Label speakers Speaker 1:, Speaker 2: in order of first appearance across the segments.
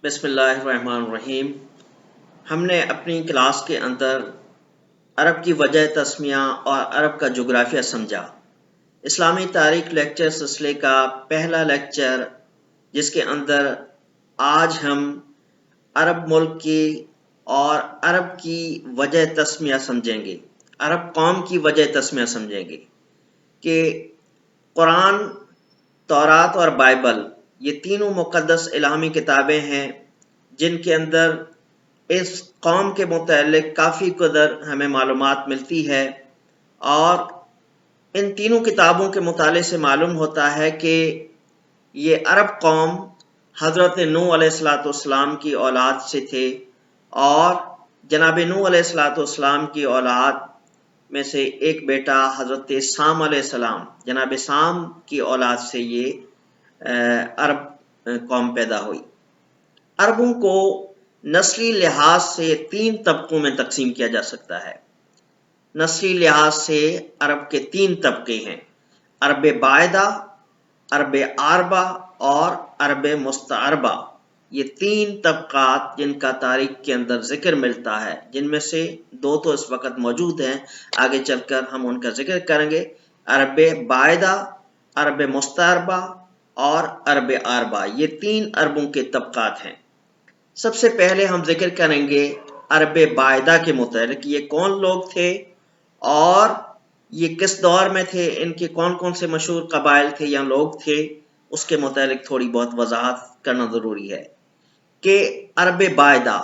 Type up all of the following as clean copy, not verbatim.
Speaker 1: بسم اللہ الرحمن الرحیم۔ ہم نے اپنی کلاس کے اندر عرب کی وجہ تسمیہ اور عرب کا جغرافیہ سمجھا۔ اسلامی تاریخ لیکچر سلسلے کا پہلا لیکچر جس کے اندر آج ہم عرب ملک کی اور عرب کی وجہ تسمیہ سمجھیں گے، عرب قوم کی وجہ تسمیہ سمجھیں گے کہ قرآن، تورات اور بائبل یہ تینوں مقدس الہامی کتابیں ہیں جن کے اندر اس قوم کے متعلق کافی قدر ہمیں معلومات ملتی ہے، اور ان تینوں کتابوں کے مطالعے سے معلوم ہوتا ہے کہ یہ عرب قوم حضرت نوح علیہ السلام کی اولاد سے تھے، اور جناب نوح علیہ السلام کی اولاد میں سے ایک بیٹا حضرت سام علیہ السلام، جناب سام کی اولاد سے یہ عرب قوم پیدا ہوئی۔ عربوں کو نسلی لحاظ سے تین طبقوں میں تقسیم کیا جا سکتا ہے۔ نسلی لحاظ سے عرب کے تین طبقے ہیں: عرب باعدہ، عرب عاربہ اور عرب مستعربہ۔ یہ تین طبقات جن کا تاریخ کے اندر ذکر ملتا ہے، جن میں سے دو تو اس وقت موجود ہیں، آگے چل کر ہم ان کا ذکر کریں گے۔ عرب باعدہ، عرب مستعربہ اور عرب عاربہ، یہ تین عربوں کے طبقات ہیں۔ سب سے پہلے ہم ذکر کریں گے عرب باعدہ کے متعلق، یہ کون لوگ تھے اور یہ کس دور میں تھے، ان کے کون کون سے مشہور قبائل تھے یا لوگ تھے، اس کے متعلق تھوڑی بہت وضاحت کرنا ضروری ہے کہ عرب باعدہ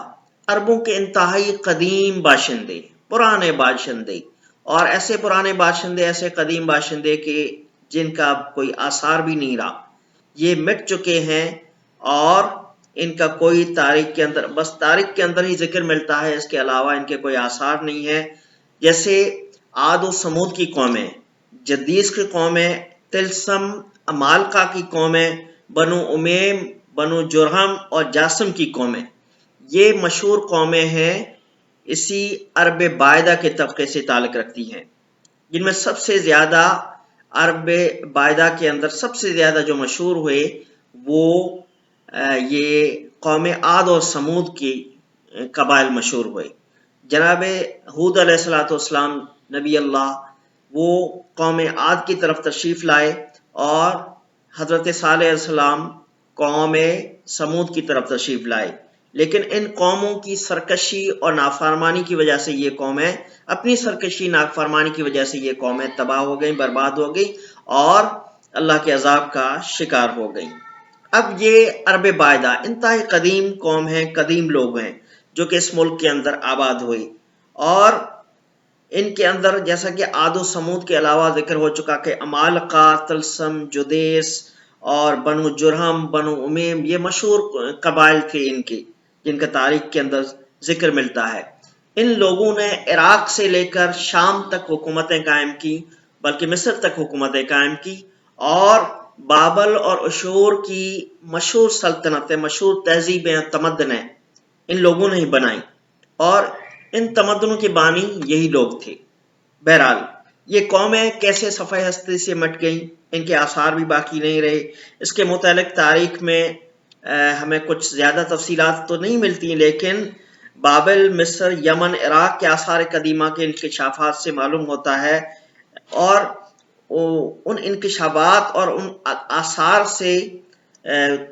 Speaker 1: عربوں کے انتہائی قدیم باشندے، پرانے باشندے، اور ایسے پرانے باشندے، ایسے قدیم باشندے کہ جن کا کوئی آثار بھی نہیں رہا، یہ مٹ چکے ہیں، اور ان کا کوئی تاریخ کے اندر، بس تاریخ کے اندر ہی ذکر ملتا ہے، اس کے علاوہ ان کے کوئی آثار نہیں ہے۔ جیسے عاد و سمود کی قومیں، جدیس کی قومیں، تلسم عمالقہ کی قومیں، بنو امیم، بنو جرہم اور جاسم کی قومیں، یہ مشہور قومیں ہیں، اسی عرب باعدہ کے طبقے سے تعلق رکھتی ہیں، جن میں سب سے زیادہ عرب باعدہ کے اندر سب سے زیادہ جو مشہور ہوئے وہ یہ قوم عاد اور سمود کی قبائل مشہور ہوئے۔ جناب ہود علیہ السلام نبی اللہ، وہ قوم عاد کی طرف تشریف لائے، اور حضرت صالح علیہ السلام قوم سمود کی طرف تشریف لائے، لیکن ان قوموں کی سرکشی اور نافرمانی کی وجہ سے یہ قومیں، اپنی سرکشی نافرمانی کی وجہ سے یہ قومیں تباہ ہو گئیں، برباد ہو گئی، اور اللہ کے عذاب کا شکار ہو گئیں۔ اب یہ عرب باعدہ انتہائی قدیم قوم ہیں، قدیم لوگ ہیں جو کہ اس ملک کے اندر آباد ہوئی، اور ان کے اندر جیسا کہ عاد و سمود کے علاوہ ذکر ہو چکا کہ عمالقہ، تلسم، جدیس اور بنو جرہم، بنو امیم، یہ مشہور قبائل تھے ان کے، جن کا تاریخ کے اندر ذکر ملتا ہے۔ ان لوگوں نے عراق سے لے کر شام تک حکومتیں قائم کی، بلکہ مصر تک حکومتیں قائم کی، اور بابل اور اشور کی مشہور سلطنتیں، مشہور تہذیبیں، تمدنیں ان لوگوں نے ہی بنائی، اور ان تمدنوں کے بانی یہی لوگ تھے۔ بہرحال یہ قومیں کیسے صفحہ ہستی سے مٹ گئیں، ان کے آثار بھی باقی نہیں رہے، اس کے متعلق تاریخ میں ہمیں کچھ زیادہ تفصیلات تو نہیں ملتی، لیکن بابل، مصر، یمن، عراق کے آثار قدیمہ کے انکشافات سے معلوم ہوتا ہے، اور ان انکشافات اور ان آثار سے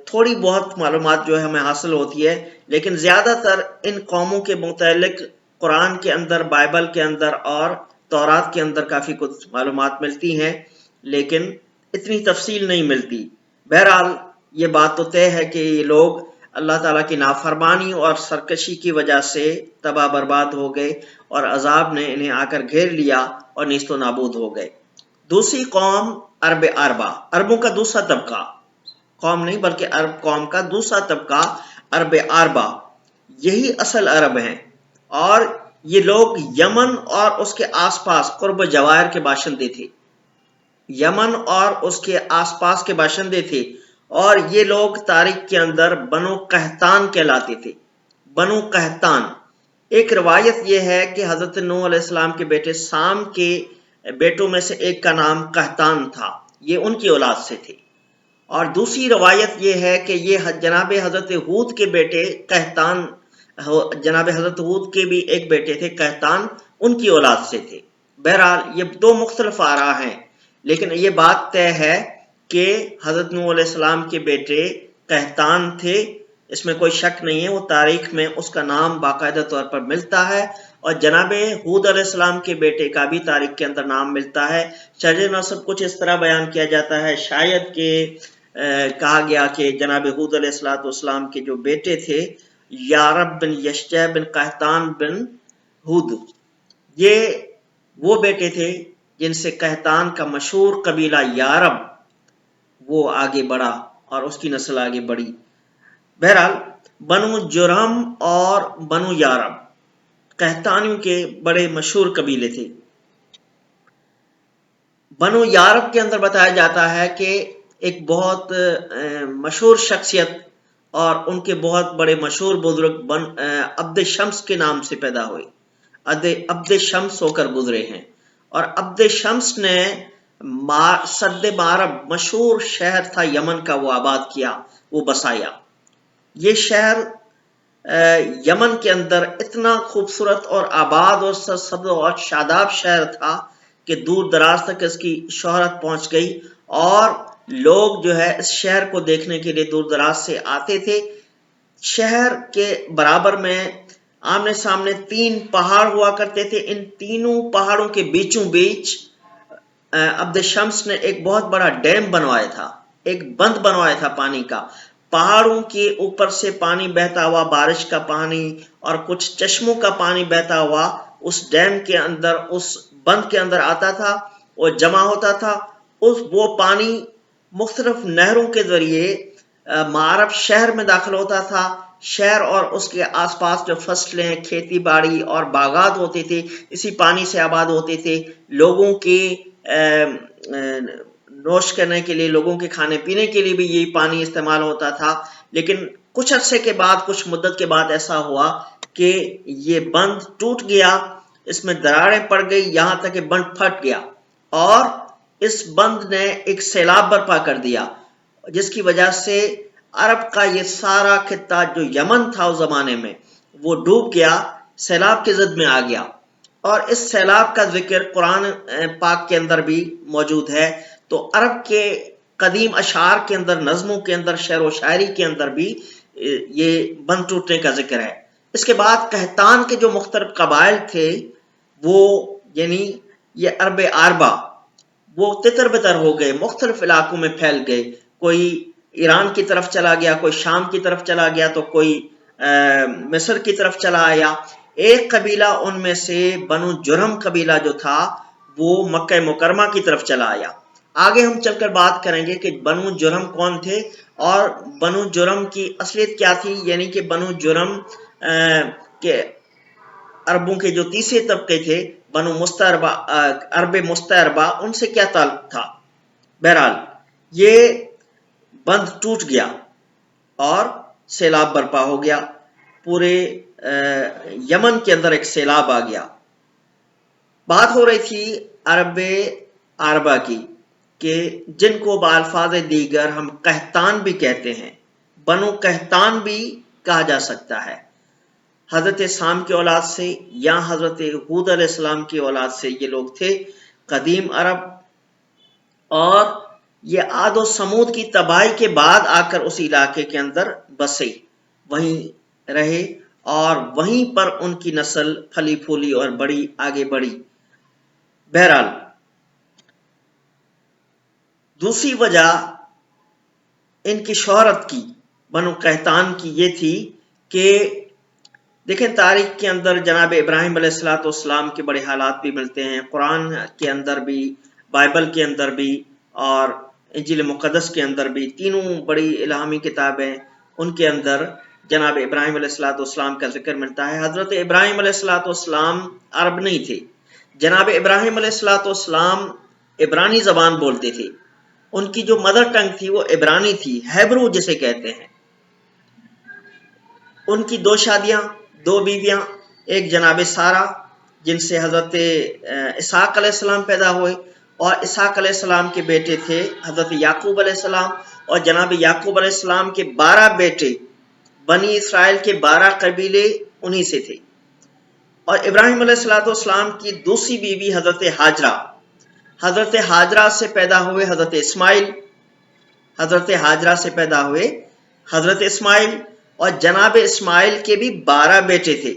Speaker 1: تھوڑی بہت معلومات جو ہے ہمیں حاصل ہوتی ہے، لیکن زیادہ تر ان قوموں کے متعلق قرآن کے اندر، بائبل کے اندر اور تورات کے اندر کافی کچھ معلومات ملتی ہیں، لیکن اتنی تفصیل نہیں ملتی۔ بہرحال یہ بات تو طے ہے کہ یہ لوگ اللہ تعالیٰ کی نافرمانی اور سرکشی کی وجہ سے تباہ برباد ہو گئے، اور عذاب نے انہیں آ کر گھیر لیا اور نیست و نابود ہو گئے۔ دوسری قوم عرب عاربہ، عربوں کا دوسرا طبقہ، قوم نہیں بلکہ عرب قوم کا دوسرا طبقہ عرب عاربہ، یہی اصل عرب ہیں، اور یہ لوگ یمن اور اس کے آس پاس قرب جوائر کے باشندے تھے، یمن اور اس کے آس پاس کے باشندے تھے، اور یہ لوگ تاریخ کے اندر بنو قحطان کہلاتے تھے۔ بنو قحطان، ایک روایت یہ ہے کہ حضرت نوح علیہ السلام کے بیٹے سام کے بیٹوں میں سے ایک کا نام قحطان تھا، یہ ان کی اولاد سے تھے، اور دوسری روایت یہ ہے کہ یہ جناب حضرت ہود کے بیٹے قحطان، جناب حضرت ہود کے بھی ایک بیٹے تھے قحطان، ان کی اولاد سے تھے۔ بہرحال یہ دو مختلف آراء ہیں، لیکن یہ بات طے ہے کہ حضرت نوح علیہ السلام کے بیٹے قحطان تھے، اس میں کوئی شک نہیں ہے، وہ تاریخ میں اس کا نام باقاعدہ طور پر ملتا ہے، اور جناب ہود علیہ السلام کے بیٹے کا بھی تاریخ کے اندر نام ملتا ہے۔ شرح نسب کچھ اس طرح بیان کیا جاتا ہے، شاید کہ کہا گیا کہ جناب ہود علیہ السلام کے جو بیٹے تھے یارب بن یشجع بن قحطان بن ہود، یہ وہ بیٹے تھے جن سے قحطان کا مشہور قبیلہ یارب وہ آگے بڑھا اور اس کی نسل آگے بڑھی۔ بہرحال بنو جرہم اور بنو یارب قحطانیوں کے بڑے مشہور قبیلے تھے۔ بنو یارب کے اندر بتایا جاتا ہے کہ ایک بہت مشہور شخصیت اور ان کے بہت بڑے مشہور بزرگ عبد شمس کے نام سے پیدا ہوئے، عبد شمس ہو کر گزرے ہیں، اور عبد شمس نے سد معرب مشہور شہر تھا یمن کا، وہ آباد کیا، وہ بسایا۔ یہ شہر یمن کے اندر اتنا خوبصورت اور آباد اور سرسبز اور شاداب شہر تھا کہ دور دراز تک اس کی شہرت پہنچ گئی، اور لوگ جو ہے اس شہر کو دیکھنے کے لیے دور دراز سے آتے تھے۔ شہر کے برابر میں آمنے سامنے 3 پہاڑ ہوا کرتے تھے، ان تینوں پہاڑوں کے بیچوں بیچ عبد شمس نے ایک بہت بڑا ڈیم بنوایا تھا، ایک بند بنوایا تھا پانی کا۔ پہاڑوں کے اوپر سے پانی بہتا ہوا، بارش کا پانی اور کچھ چشموں کا پانی بہتا ہوا اس ڈیم کے اندر، اس بند کے اندر آتا تھا اور جمع ہوتا تھا۔ وہ پانی مختلف نہروں کے ذریعے معرب شہر میں داخل ہوتا تھا۔ شہر اور اس کے آس پاس جو فصلیں، کھیتی باڑی اور باغات ہوتے تھے اسی پانی سے آباد ہوتے تھے۔ لوگوں کے نوش کرنے کے لیے، لوگوں کے کھانے پینے کے لیے بھی یہی پانی استعمال ہوتا تھا۔ لیکن کچھ عرصے کے بعد، کچھ مدت کے بعد ایسا ہوا کہ یہ بند ٹوٹ گیا، اس میں دراڑیں پڑ گئی، یہاں تک کہ بند پھٹ گیا، اور اس بند نے ایک سیلاب برپا کر دیا، جس کی وجہ سے عرب کا یہ سارا خطہ جو یمن تھا اس زمانے میں وہ ڈوب گیا، سیلاب کی زد میں آ گیا۔ اور اس سیلاب کا ذکر قرآن پاک کے اندر بھی موجود ہے۔ تو عرب کے قدیم اشعار کے اندر، نظموں کے اندر، شعر و شاعری کے اندر بھی یہ بند ٹوٹنے کا ذکر ہے۔ اس کے بعد قحطان کے جو مختلف قبائل تھے، وہ یعنی یہ عرب عربہ، وہ تتر بتر ہو گئے، مختلف علاقوں میں پھیل گئے۔ کوئی ایران کی طرف چلا گیا، کوئی شام کی طرف چلا گیا، تو کوئی مصر کی طرف چلا آیا۔ ایک قبیلہ ان میں سے بنو جرہم قبیلہ جو تھا وہ مکہ مکرمہ کی طرف چلا آیا۔ آگے ہم چل کر بات کریں گے کہ بنو جرہم کون تھے اور بنو جرہم کی اصلیت کیا تھی، یعنی کہ بنو جرہم کے عربوں کے جو تیسرے طبقے تھے، بنو مستعربہ، عرب مستعربہ، ان سے کیا تعلق تھا۔ بہرحال یہ بند ٹوٹ گیا اور سیلاب برپا ہو گیا، پورے یمن کے اندر ایک سیلاب آ گیا۔ بات ہو رہی تھی عرب عربہ کی، کہ جن کو بالفاظ دیگر ہم قحطان بھی کہتے ہیں، بنو قحطان بھی کہا جا سکتا ہے۔ حضرت سام کی اولاد سے یا حضرت ہود علیہ السلام کی اولاد سے یہ لوگ تھے، قدیم عرب، اور یہ عاد و سمود کی تباہی کے بعد آ کر اس علاقے کے اندر بسے، وہیں رہے، اور وہیں پر ان کی نسل پھلی پھولی اور بڑی آگے بڑھی۔ بہرحال دوسری وجہ ان کی شہرت کی، بنو قحطان کی، یہ تھی کہ دیکھیں تاریخ کے اندر جناب ابراہیم علیہ السلام کے بڑے حالات بھی ملتے ہیں، قرآن کے اندر بھی، بائبل کے اندر بھی، اور انجیل مقدس کے اندر بھی، تینوں بڑی الہامی کتابیں، ان کے اندر جناب ابراہیم علیہ السلام کا ذکر ملتا ہے۔ حضرت ابراہیم علیہ السلام عرب نہیں تھے، جناب ابراہیم علیہ السلام عبرانی زبان بولتے تھے، ان کی جو مدر ٹنگ تھی وہ عبرانی تھی، ہیبرو جسے کہتے ہیں۔ ان کی 2 شادیاں، 2 بیویاں، ایک جناب سارہ جن سے حضرت اسحاق علیہ السلام پیدا ہوئے، اور اسحاق علیہ السلام کے بیٹے تھے حضرت یعقوب علیہ السلام، اور جناب یعقوب علیہ السلام کے 12 بیٹے، بنی اسرائیل کے 12 قبیلے انہی سے تھے۔ اور ابراہیم علیہ السلام کی دوسری بیوی حضرت ہاجرہ، حضرت ہاجرہ سے پیدا ہوئے حضرت اسماعیل، حضرت ہاجرہ سے پیدا ہوئے حضرت اسماعیل، اور جناب اسماعیل کے بھی 12 بیٹے تھے،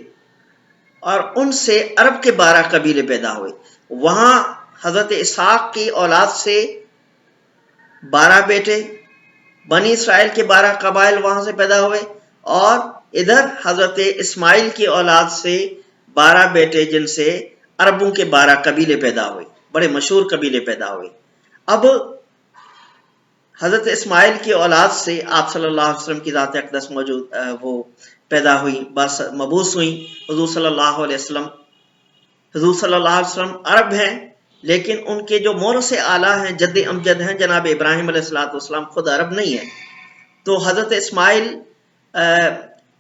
Speaker 1: اور ان سے عرب کے 12 قبیلے پیدا ہوئے۔ وہاں حضرت اسحاق کی اولاد سے 12 بیٹے، بنی اسرائیل کے 12 قبائل وہاں سے پیدا ہوئے، اور ادھر حضرت اسماعیل کی اولاد سے 12 بیٹے، جن سے عربوں کے 12 قبیلے پیدا ہوئے، بڑے مشہور قبیلے پیدا ہوئے۔ اب حضرت اسماعیل کی اولاد سے آپ صلی اللہ علیہ وسلم کی ذات اقدس وہ پیدا ہوئی، بس مبعوث ہوئی حضور صلی اللہ علیہ وسلم۔ حضور صلی اللہ علیہ وسلم عرب ہیں، لیکن ان کے جو مورث اعلیٰ ہیں، جد امجد ہیں جناب ابراہیم علیہ السلام، خود عرب نہیں ہیں۔ تو حضرت اسماعیل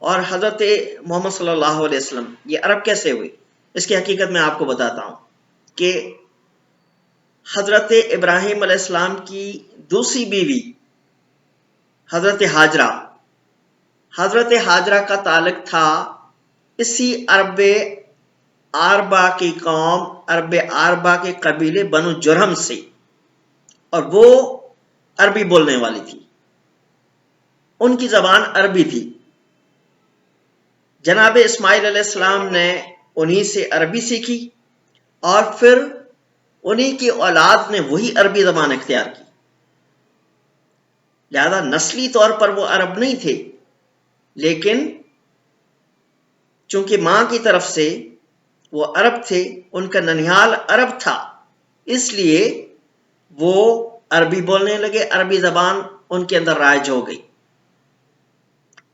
Speaker 1: اور حضرت محمد صلی اللہ علیہ وسلم یہ عرب کیسے ہوئے؟ اس کی حقیقت میں آپ کو بتاتا ہوں کہ حضرت ابراہیم علیہ السلام کی دوسری بیوی حضرت ہاجرہ، حضرت ہاجرہ کا تعلق تھا اسی عرب آربا کی قوم، عرب آربا کے قبیلے بنو جرہم سے، اور وہ عربی بولنے والی تھی، ان کی زبان عربی تھی۔ جناب اسماعیل علیہ السلام نے انہی سے عربی سیکھی، اور پھر انہی کی اولاد نے وہی عربی زبان اختیار کی، لہذا نسلی طور پر وہ عرب نہیں تھے، لیکن چونکہ ماں کی طرف سے وہ عرب تھے، ان کا ننیال عرب تھا، اس لیے وہ عربی بولنے لگے، عربی زبان ان کے اندر رائج ہو گئی۔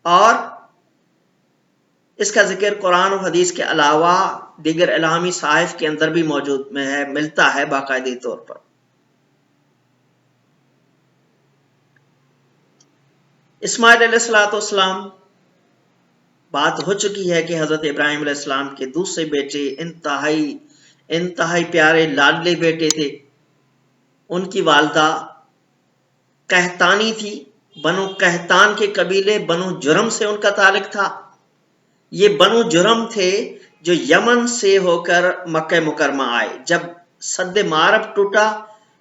Speaker 1: اور اس کا ذکر قرآن و حدیث کے علاوہ دیگر الہامی صحائف کے اندر بھی موجود ہے، ملتا ہے باقاعدی طور پر۔ اسماعیل علیہ السلام، بات ہو چکی ہے کہ حضرت ابراہیم علیہ السلام کے دوسرے بیٹے انتہائی پیارے لاڈلے بیٹے تھے۔ ان کی والدہ قحطانی تھی، بنو قحطان کے قبیلے بنو جرم سے ان کا تعلق تھا۔ یہ بنو جرم تھے جو یمن سے ہو کر مکہ مکرمہ آئے۔ جب سد معرب ٹوٹا،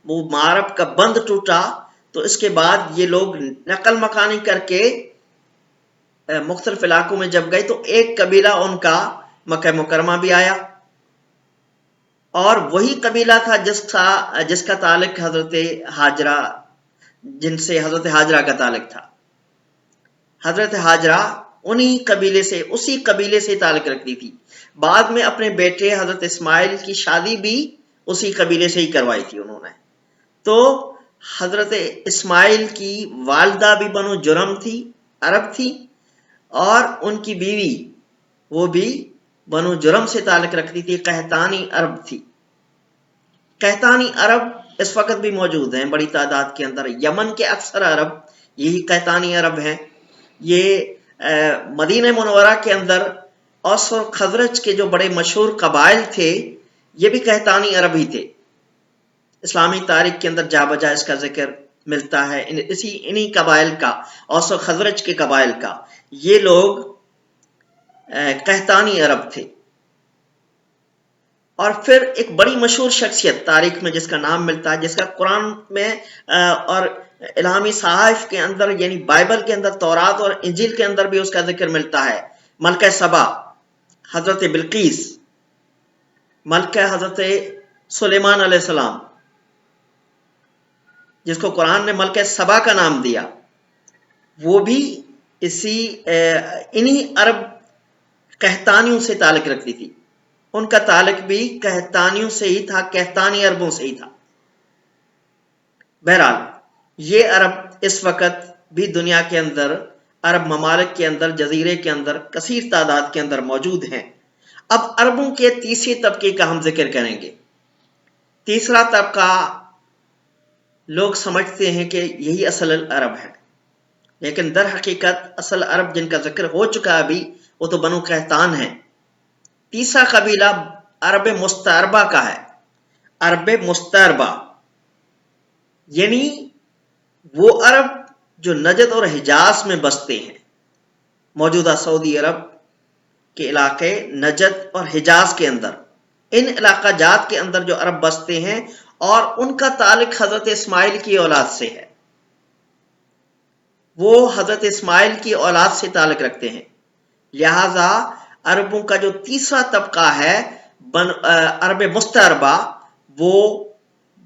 Speaker 1: وہ معرب کا بند ٹوٹا، تو اس کے بعد یہ لوگ نقل مکانی کر کے مختلف علاقوں میں جب گئے، تو ایک قبیلہ ان کا مکہ مکرمہ بھی آیا، اور وہی قبیلہ تھا جس کا تعلق حضرت ہاجرہ، جن سے حضرت ہاجرہ کا تعلق تھا۔ حضرت ہاجرہ اسی قبیلے سے تعلق رکھتی تھی۔ بعد میں اپنے بیٹے حضرت اسماعیل کی شادی بھی اسی قبیلے سے ہی کروائی تھی انہوں نے۔ تو حضرت اسماعیل کی والدہ بھی بنو جرم تھی، عرب تھی، اور ان کی بیوی وہ بھی بنو جرم سے تعلق رکھتی تھی، قحطانی عرب تھی۔ قحطانی عرب اس وقت بھی موجود ہیں بڑی تعداد کے اندر۔ یمن کے اکثر عرب یہی قحطانی عرب ہیں۔ یہ مدینہ منورہ کے اندر اوس اور خزرج کے جو بڑے مشہور قبائل تھے، یہ بھی قحطانی عرب ہی تھے۔ اسلامی تاریخ کے اندر جا بجا اس کا ذکر ملتا ہے، انہی قبائل کا، اوس و خزرج کے قبائل کا۔ یہ لوگ قحطانی عرب تھے۔ اور پھر ایک بڑی مشہور شخصیت تاریخ میں جس کا نام ملتا ہے، جس کا قرآن میں اور الہامی صحائف کے اندر، یعنی بائبل کے اندر، تورات اور انجیل کے اندر بھی اس کا ذکر ملتا ہے، ملکہ سبا، حضرت بلقیس، ملکہ حضرت سلیمان علیہ السلام، جس کو قرآن نے ملکہ سبا کا نام دیا، وہ بھی انہی عرب قحطانیوں سے تعلق رکھتی تھی۔ ان کا تعلق بھی قحطانیوں سے ہی تھا، قحطانی عربوں سے ہی تھا۔ بہرحال یہ عرب اس وقت بھی دنیا کے اندر، عرب ممالک کے اندر، جزیرے کے اندر کثیر تعداد کے اندر موجود ہیں۔ اب عربوں کے تیسرے طبقے کا ہم ذکر کریں گے۔ تیسرا طبقہ لوگ سمجھتے ہیں کہ یہی اصل عرب ہے، لیکن در حقیقت اصل عرب جن کا ذکر ہو چکا ابھی، وہ تو بنو قحطان ہیں۔ تیسرا قبیلہ عرب مستعربہ کا ہے، عرب مستعربہ، یعنی وہ عرب جو نجد اور حجاز میں بستے ہیں، موجودہ سعودی عرب کے علاقے نجد اور حجاز کے اندر، ان علاقہ جات کے اندر جو عرب بستے ہیں اور ان کا تعلق حضرت اسماعیل کی اولاد سے ہے، وہ حضرت اسماعیل کی اولاد سے تعلق رکھتے ہیں. لہذا عربوں کا جو تیسرا طبقہ ہے عرب مستعربہ، وہ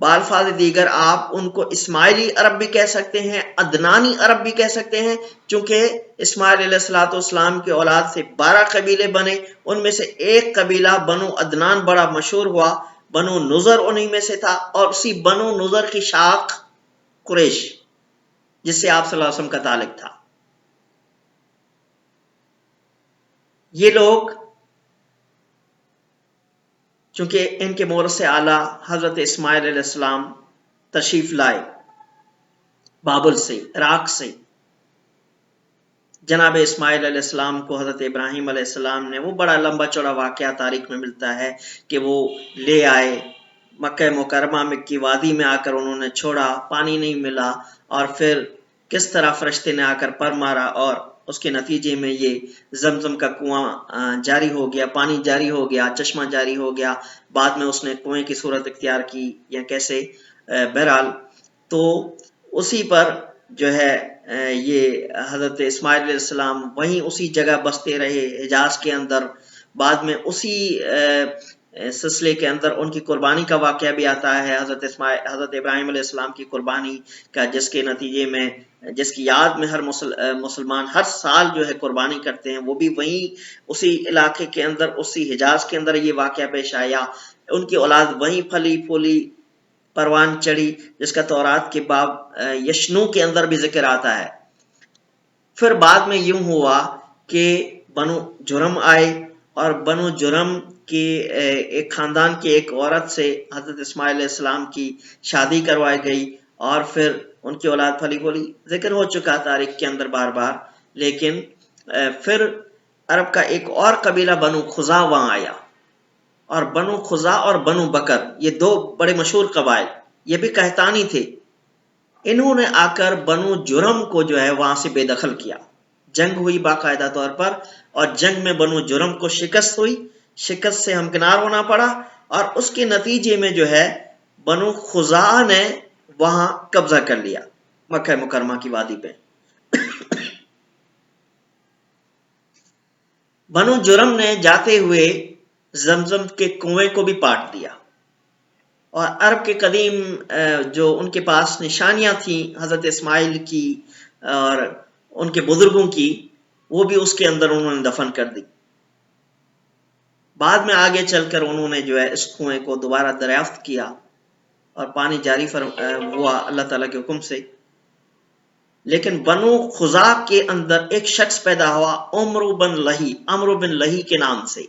Speaker 1: بالفاظ دیگر آپ ان کو اسماعیلی عرب بھی کہہ سکتے ہیں، عدنانی عرب بھی کہہ سکتے ہیں، چونکہ اسماعیل علیہ السلام کی اولاد سے 12 قبیلے بنے، ان میں سے ایک قبیلہ بنو عدنان بڑا مشہور ہوا، بنو نظر انہی میں سے تھا، اور اسی بنو نظر کی شاخ قریش جس سے آپ صلی اللہ علیہ وسلم کا تعلق تھا. یہ لوگ چونکہ ان کے مورث اعلیٰ حضرت اسماعیل علیہ السلام تشریف لائے بابل سے، عراق سے، جناب اسماعیل علیہ السلام کو حضرت ابراہیم علیہ السلام نے، وہ بڑا لمبا چوڑا واقعہ تاریخ میں ملتا ہے کہ وہ لے آئے مکہ مکرمہ میں کی وادی میں آ کر انہوں نے چھوڑا، پانی نہیں ملا، اور پھر کس طرح فرشتے نے آ کر پر مارا اور اس کے نتیجے میں یہ زمزم کا کنواں جاری ہو گیا، پانی جاری ہو گیا، چشمہ جاری ہو گیا، بعد میں اس نے کنویں کی صورت اختیار کی یا کیسے، بہرحال تو اسی پر جو ہے یہ حضرت اسماعیل علیہ السلام وہیں اسی جگہ بستے رہے حجاز کے اندر. بعد میں اسی سلسلے کے اندر ان کی قربانی کا واقعہ بھی آتا ہے، حضرت ابراہیم علیہ السلام کی قربانی کا، جس کے نتیجے میں، جس کی یاد میں ہر مسلمان ہر سال جو ہے قربانی کرتے ہیں، وہ بھی وہیں اسی علاقے کے اندر، اسی حجاز کے اندر یہ واقعہ پیش آیا. ان کی اولاد وہیں پھلی پھولی پروان چڑھی، جس کا تورات کے باب یشنو کے اندر بھی ذکر آتا ہے. پھر بعد میں یوں ہوا کہ بنو جرم آئے، اور بنو جرم کی ایک خاندان کی ایک عورت سے حضرت اسماعیل علیہ السلام کی شادی کروائی گئی، اور پھر ان کی اولاد پھلی پھولی، ذکر ہو چکا تاریخ کے اندر بار بار. لیکن پھر عرب کا ایک اور قبیلہ بنو خزا وہاں آیا، اور بنو خزا اور بنو بکر، یہ دو بڑے مشہور قبائل، یہ بھی قحطانی تھے. انہوں نے آ کر بنو جرم کو جو ہے وہاں سے بے دخل کیا. جنگ ہوئی باقاعدہ طور پر، اور جنگ میں بنو جرم کو شکست ہوئی، شکست سے ہمکنار ہونا پڑا، اور اس کے نتیجے میں جو ہے بنو خزاعہ نے وہاں قبضہ کر لیا مکہ مکرمہ کی وادی پہ. بنو جرم نے جاتے ہوئے زمزم کے کنویں کو بھی پاٹ دیا، اور عرب کے قدیم جو ان کے پاس نشانیاں تھیں حضرت اسماعیل کی اور ان کے بزرگوں کی، وہ بھی اس کے اندر انہوں نے دفن کر دی. بعد میں آگے چل کر انہوں نے جو ہے اس کنویں کو دوبارہ دریافت کیا اور پانی جاری ہوا اللہ تعالیٰ کے حکم سے. لیکن بنو خزا کے اندر ایک شخص پیدا ہوا عمرو بن لہی کے نام سے.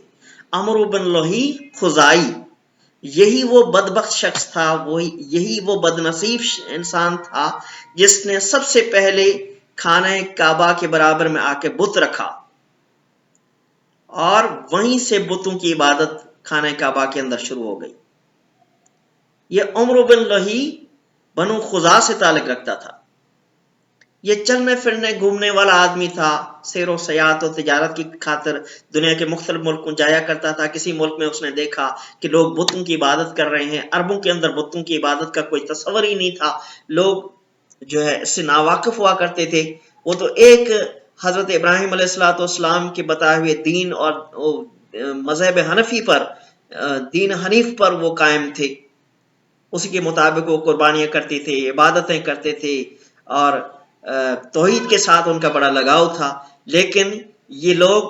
Speaker 1: عمرو بن لہی خزائی، یہی وہ بدبخت شخص تھا، یہی وہ بدنصیب انسان تھا جس نے سب سے پہلے خانہ کعبہ کے برابر میں آ کے بت رکھا، اور وہیں سے بتوں کی عبادت خانہ کعبہ کے اندر شروع ہو گئی. یہ عمرو بن لہی بنو خزا سے تعلق رکھتا تھا. یہ چلنے پھرنے گھومنے والا آدمی تھا، سیر و سیاحت و تجارت کی خاطر دنیا کے مختلف ملکوں جایا کرتا تھا. کسی ملک میں اس نے دیکھا کہ لوگ بتوں کی عبادت کر رہے ہیں. عربوں کے اندر بتوں کی عبادت کا کوئی تصور ہی نہیں تھا، لوگ جو ہے اس سے ناواقف ہوا کرتے تھے. وہ تو ایک حضرت ابراہیم علیہ السلام کے بتائے ہوئے دین اور مذہب حنفی پر، دین حنیف پر وہ قائم تھے، اسی کے مطابق وہ قربانیاں کرتے تھے، عبادتیں کرتے تھے، اور توحید کے ساتھ ان کا بڑا لگاؤ تھا. لیکن یہ لوگ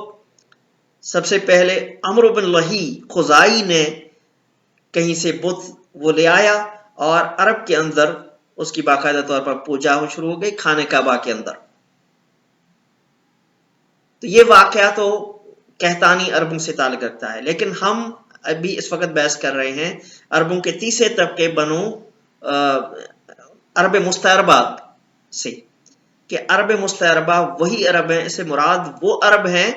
Speaker 1: سب سے پہلے عمرو بن لہی خزائی نے کہیں سے بت وہ لے آیا، اور عرب کے اندر اس کی باقاعدہ طور پر پوجا شروع ہو گئی خانہ کعبہ کے اندر. تو یہ واقعہ تو قحطانی عربوں سے تعلق رکھتا ہے. لیکن ہم ابھی اس وقت بحث کر رہے ہیں عربوں کے تیسرے طبقے بنو عرب مستعربہ سے، کہ عرب مستعربہ وہی عرب ہیں، اس سے مراد وہ عرب ہیں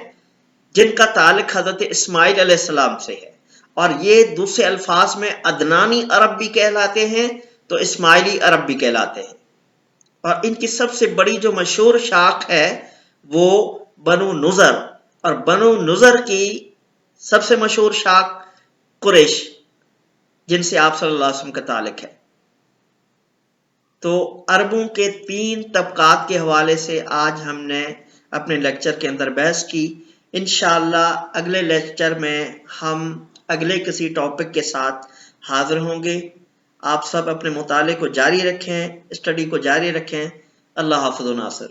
Speaker 1: جن کا تعلق حضرت اسماعیل علیہ السلام سے ہے. اور یہ دوسرے الفاظ میں عدنانی عرب بھی کہلاتے ہیں، تو اسماعیلی عرب بھی کہلاتے ہیں، اور ان کی سب سے بڑی جو مشہور شاخ ہے وہ بنو نظر، اور بنو نظر کی سب سے مشہور شاخ قریش، جن سے آپ صلی اللہ علیہ وسلم کا تعلق ہے۔ تو عربوں کے 3 طبقات کے حوالے سے آج ہم نے اپنے لیکچر کے اندر بحث کی۔ انشاءاللہ اگلے لیکچر میں ہم اگلے کسی ٹاپک کے ساتھ حاضر ہوں گے۔ آپ سب اپنے مطالعے کو جاری رکھیں، اسٹڈی کو جاری رکھیں۔ اللہ حافظ و ناصر۔